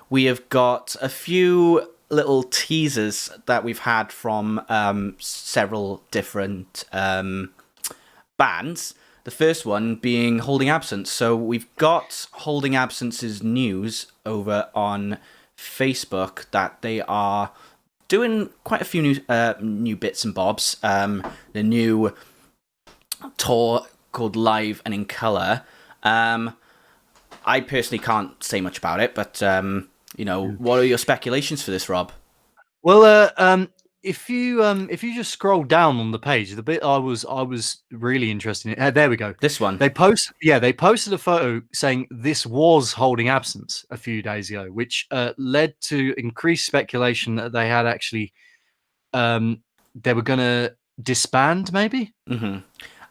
we have got a few little teasers that we've had from several different bands. The first one being Holding Absence. So we've got Holding Absence's news over on Facebook that they are doing quite a few new bits and bobs. The new tour called Live and in Color. I personally can't say much about it, but what are your speculations for this, Rob? Well, if you just scroll down on the page, the bit I was really interested in. There we go. This one. They posted a photo saying this was Holding Absence a few days ago, which led to increased speculation that they had actually they were going to disband, maybe. Mm-hmm.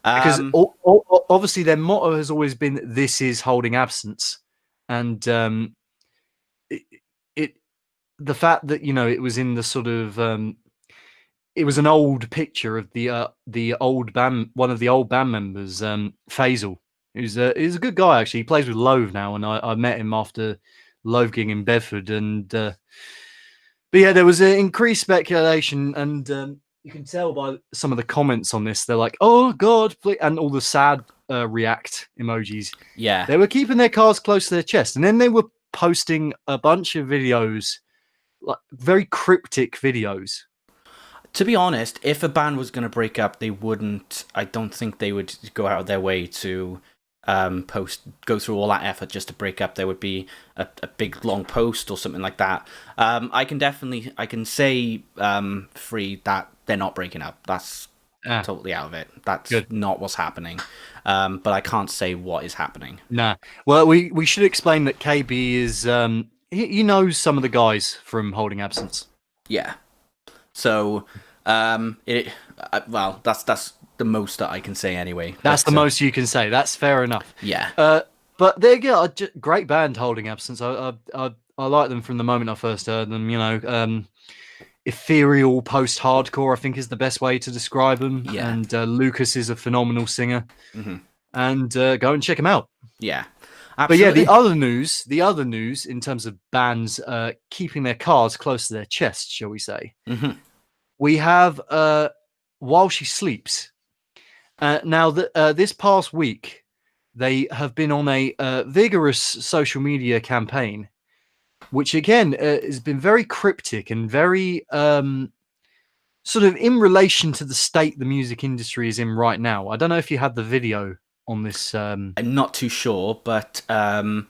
Because obviously their motto has always been "This is Holding Absence," and the fact that it was in the sort of it was an old picture of the old band, one of the old band members, Faisal, he's a good guy actually. He plays with Loathe now, and I met him after Loathe gig in Bedford, and but yeah, there was increased speculation, and you can tell by some of the comments on this, they're like, "Oh God," please, and all the sad react emojis. Yeah, they were keeping their cards close to their chest, and then they were posting a bunch of videos, like very cryptic videos. To be honest, if a band was going to break up, they wouldn't. I don't think they would go out of their way to go through all that effort just to break up. There would be a big long post or something like that. I can say free that they're not breaking up. That's totally out of it. That's not what's happening. But I can't say what is happening. Nah. Well, we should explain that KB is he knows some of the guys from Holding Absence. Yeah. So well, that's the most that I can say anyway. That's the most you can say. That's fair enough. Yeah. But there you go. Great band, Holding Absence. I like them from the moment I first heard them. Ethereal post-hardcore, I think, is the best way to describe them. Yeah. And Lucas is a phenomenal singer. Mm-hmm. And go and check him out. Yeah. Absolutely. But yeah, the other news in terms of bands keeping their cards close to their chest, shall we say? Mm-hmm. We have While She Sleeps. Now, this past week, they have been on a vigorous social media campaign, which again has been very cryptic and very sort of in relation to the state the music industry is in right now. I don't know if you had the video on this. I'm not too sure, but I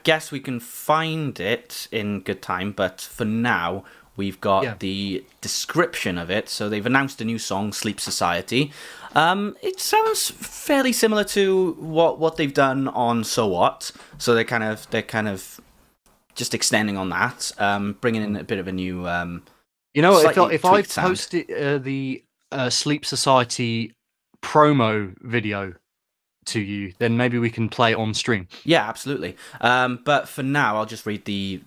guess we can find it in good time. But for now, we've got the description of it. So they've announced a new song, Sleep Society. It sounds fairly similar to what they've done on So What. So they're kind of just extending on that, bringing in a bit of a new. If I posted the Sleep Society promo video to you, then maybe we can play it on stream. Yeah, absolutely. But for now, I'll just read this.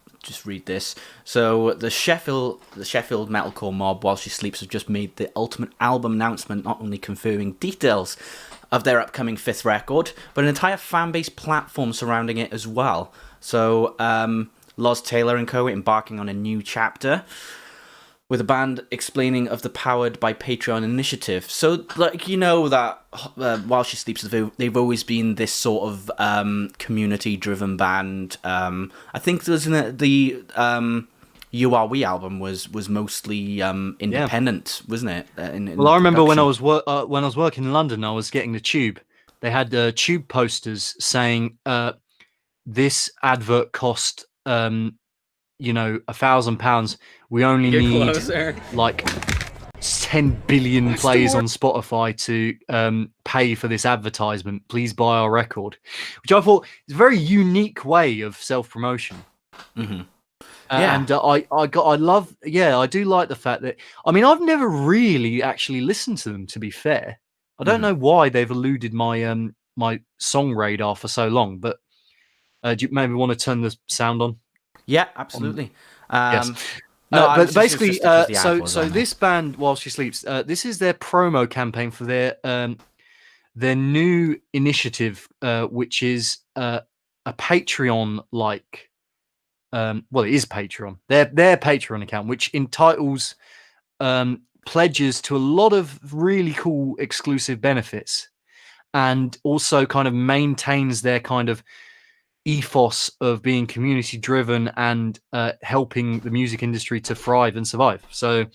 So the Sheffield metalcore mob, While She Sleeps, have just made the ultimate album announcement, not only confirming details of their upcoming 5th record, but an entire fan base platform surrounding it as well. So Loz Taylor and co. embarking on a new chapter, with a band explaining of the Powered by Patreon initiative. So, that While She Sleeps, they've always been this sort of community-driven band. I think the You Are We album was mostly independent, wasn't it? Well, I remember when I was working in London, I was getting the Tube. They had Tube posters saying this advert cost £1,000. We only need like 10 billion plays on Spotify to pay for this advertisement. Please buy our record, which I thought is a very unique way of self-promotion. Mm-hmm. And I do like the fact that, I mean, I've never really actually listened to them, to be fair. I don't know why they've eluded my my song radar for so long, but do you maybe want to turn the sound on? Yeah, absolutely. Yes. But basically, this band, While She Sleeps, this is their promo campaign for their new initiative, which is a Patreon-like well, it is Patreon. Their Patreon account, which entitles pledges to a lot of really cool exclusive benefits, and also kind of maintains their kind of ethos of being community driven and helping the music industry to thrive and survive. So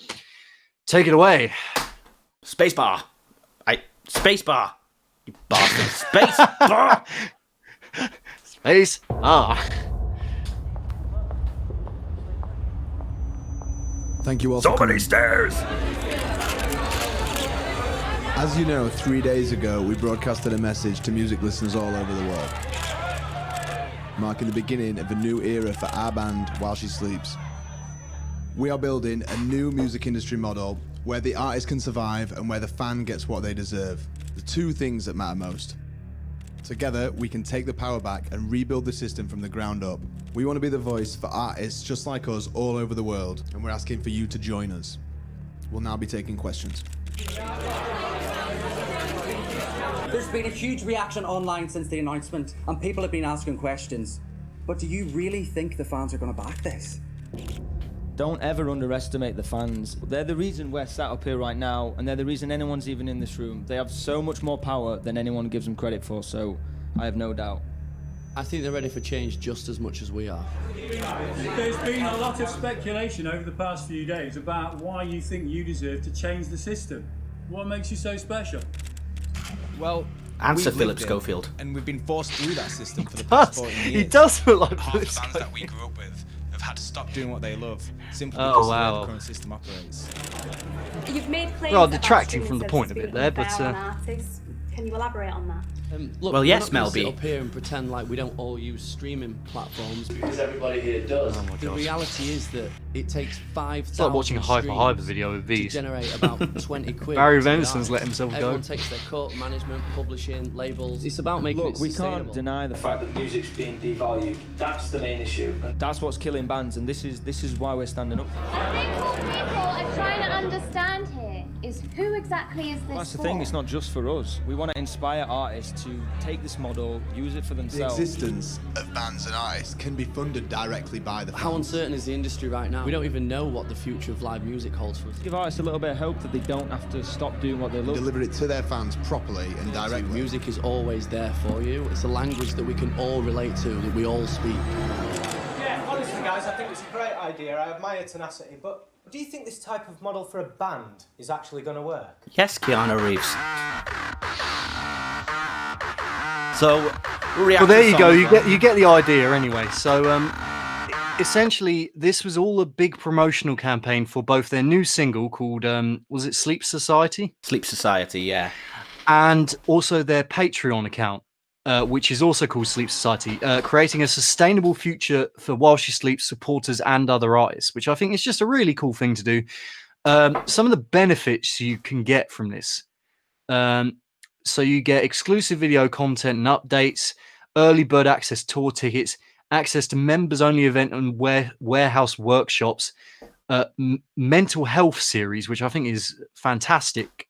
take it away. Spacebar. Spacebar. You bastard. Spacebar. Space. Thank you all So for many coming. stairs. As you know, 3 days ago, we broadcasted a message to music listeners all over the world, marking the beginning of a new era for our band, While She Sleeps. We are building a new music industry model where the artist can survive and where the fan gets what they deserve. The two things that matter most. Together, we can take the power back and rebuild the system from the ground up. We want to be the voice for artists just like us all over the world, and we're asking for you to join us. We'll now be taking questions. There's been a huge reaction online since the announcement, and people have been asking questions. But do you really think the fans are going to back this? Don't ever underestimate the fans. They're the reason we're sat up here right now, and they're the reason anyone's even in this room. They have so much more power than anyone gives them credit for, so I have no doubt. I think they're ready for change just as much as we are. There's been a lot of speculation over the past few days about why you think you deserve to change the system. What makes you so special? Well, Answer we've Philip lived in, Schofield. and we've been forced through that system for the past 14 years. He does look like Half the Philip bands that Schofield. we grew up with have had to stop doing what they love simply Oh, because of the wow. way the current system operates. You've made claims Well, about detracting streaming from the services point a bit being there, but, unfair on artists. Can you elaborate on that? Look, Well, we're yes, not gonna Mel sit B. up here and pretend like we don't all use streaming platforms because Everybody here does. Oh my the God. reality is that it takes 5,000 It's like watching a Hyper Hyper streams video with to these. generate about 20 quid. Barry to the Vensen's artist. let himself go. Everyone takes their cut, management, publishing, labels. It's about making Look, it we sustainable. can't deny the The fact fact that music's being devalued, that's the main issue. that's what's killing bands, and this is why we're standing up. I think what people are trying to understand here is who exactly is this That's the for? thing, it's not just for us. We want to inspire artists to take this model, use it for The themselves. existence of bands and artists can be funded directly by the fans. How uncertain is the industry right now? We don't even know what the future of live music holds for us. Give artists a little bit of hope that they don't have to stop doing what they love. Deliver it to their fans properly and directly. Music is always there for you. It's a language that we can all relate to, that we all speak. Yeah, honestly, guys, I think it's a great idea. I admire tenacity, but do you think this type of model for a band is actually going to work? Yes, Keanu Reeves. So, Well, there you go. You get the idea anyway. So, essentially, this was all a big promotional campaign for both their new single called was it Sleep Society, Sleep Society, yeah. and also their Patreon account, which is also called Sleep Society, creating a sustainable future for While She Sleeps supporters and other artists, which I think is just a really cool thing to do. Some of the benefits you can get from this. So you get exclusive video content and updates, early bird access tour tickets, access to members-only event and warehouse workshops, mental health series, which I think is fantastic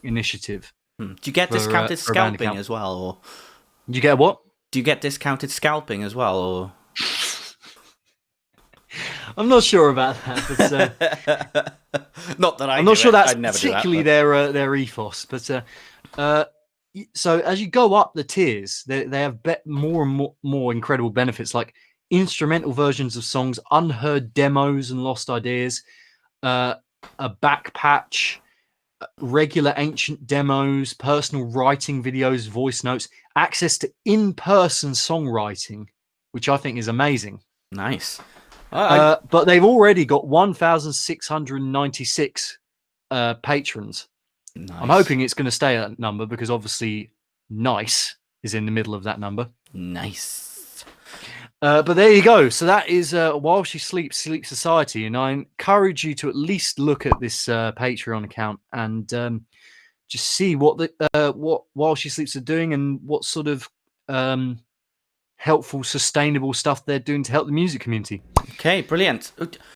initiative. Do you get For, discounted for a band scalping account. as well, or You get what? do you get discounted scalping as well, or? I'm not sure about that, but Not that I'm not sure that's I'd never do that, particularly but- their ethos. But so as you go up the tiers, they have more and more incredible benefits, like instrumental versions of songs, unheard demos and lost ideas, a back patch, regular ancient demos, personal writing videos, voice notes, access to in-person songwriting, which I think is amazing. Nice. But they've already got 1,696 patrons. Nice. I'm hoping it's going to stay at that number because obviously nice is in the middle of that number. Nice. But there you go. So that is While She Sleeps, Sleep Society. And I encourage you to at least look at this Patreon account and just see what While She Sleeps are doing and what sort of helpful, sustainable stuff they're doing to help the music community. Okay, brilliant.